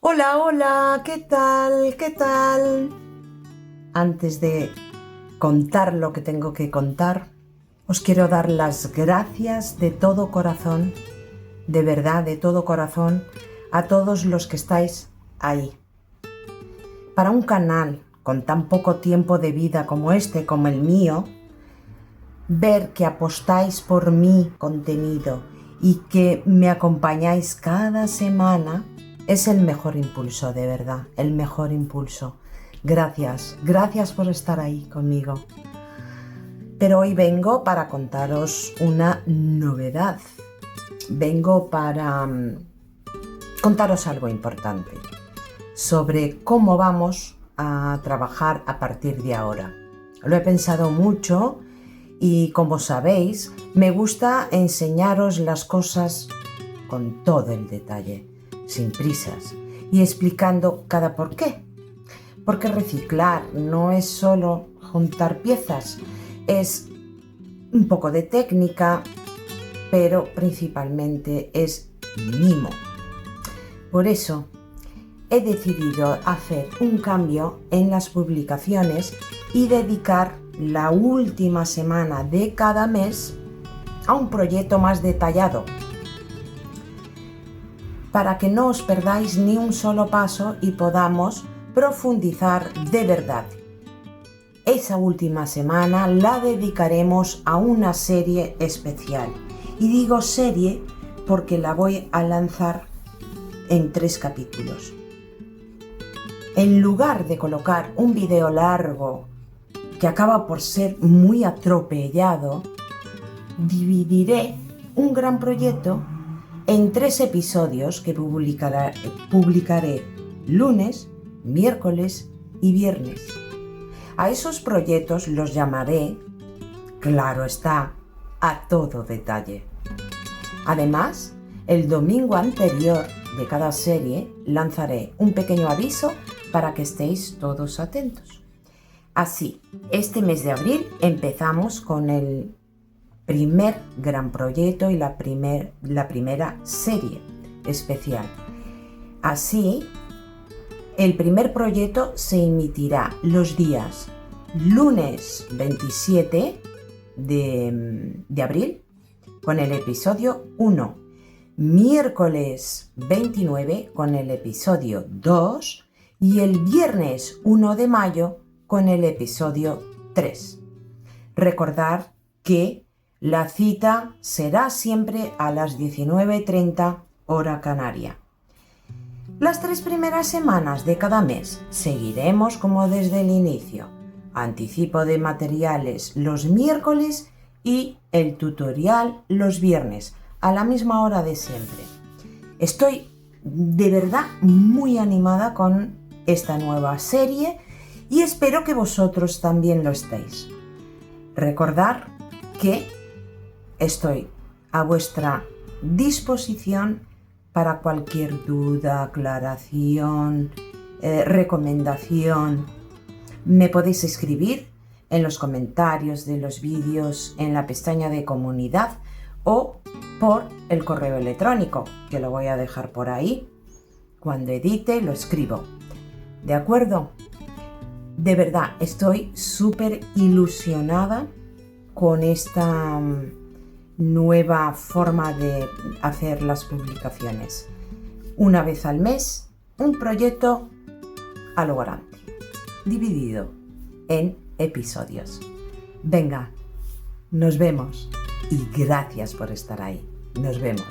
Hola, hola, ¿qué tal? ¿Qué tal? Antes de contar lo que tengo que contar, os quiero dar las gracias de todo corazón, de verdad, de todo corazón, a todos los que estáis ahí. Para un canal con tan poco tiempo de vida como este, como el mío, ver que apostáis por mi contenido y que me acompañáis cada semana es el mejor impulso, de verdad, el mejor impulso. Gracias, gracias por estar ahí conmigo. Pero hoy vengo para contaros una novedad. Vengo para contaros algo importante sobre cómo vamos a trabajar a partir de ahora. Lo he pensado mucho y, como sabéis, me gusta enseñaros las cosas con todo el detalle, sin prisas y explicando cada por qué. Porque reciclar no es solo juntar piezas, es un poco de técnica, pero principalmente es mimo. Por eso he decidido hacer un cambio en las publicaciones y dedicar la última semana de cada mes a un proyecto más detallado, para que no os perdáis ni un solo paso y podamos profundizar de verdad. Esa última semana la dedicaremos a una serie especial. Y digo serie porque la voy a lanzar en 3 capítulos. En lugar de colocar un vídeo largo que acaba por ser muy atropellado, dividiré un gran proyecto en 3 episodios que publicaré lunes, miércoles y viernes. A esos proyectos los llamaré, claro está, a todo detalle. Además, el domingo anterior de cada serie lanzaré un pequeño aviso para que estéis todos atentos. Así, este mes de abril empezamos con el primer gran proyecto y la primera serie especial. Así, el primer proyecto se emitirá los días lunes 27 de abril con el episodio 1, miércoles 29 con el episodio 2 y el viernes 1 de mayo con el episodio 3. Recordad que la cita será siempre a las 19:30 hora canaria. Las 3 primeras semanas de cada mes seguiremos como desde el inicio. Anticipo de materiales los miércoles y el tutorial los viernes, a la misma hora de siempre. Estoy de verdad muy animada con esta nueva serie y espero que vosotros también lo estéis. Recordad que estoy a vuestra disposición para cualquier duda, aclaración, recomendación. Me podéis escribir en los comentarios de los vídeos en la pestaña de comunidad o por el correo electrónico, que lo voy a dejar por ahí. Cuando edite lo escribo. ¿De acuerdo? De verdad, estoy súper ilusionada con esta nueva forma de hacer las publicaciones. Una vez al mes, un proyecto a lo grande, dividido en episodios. Venga, nos vemos y gracias por estar ahí. Nos vemos.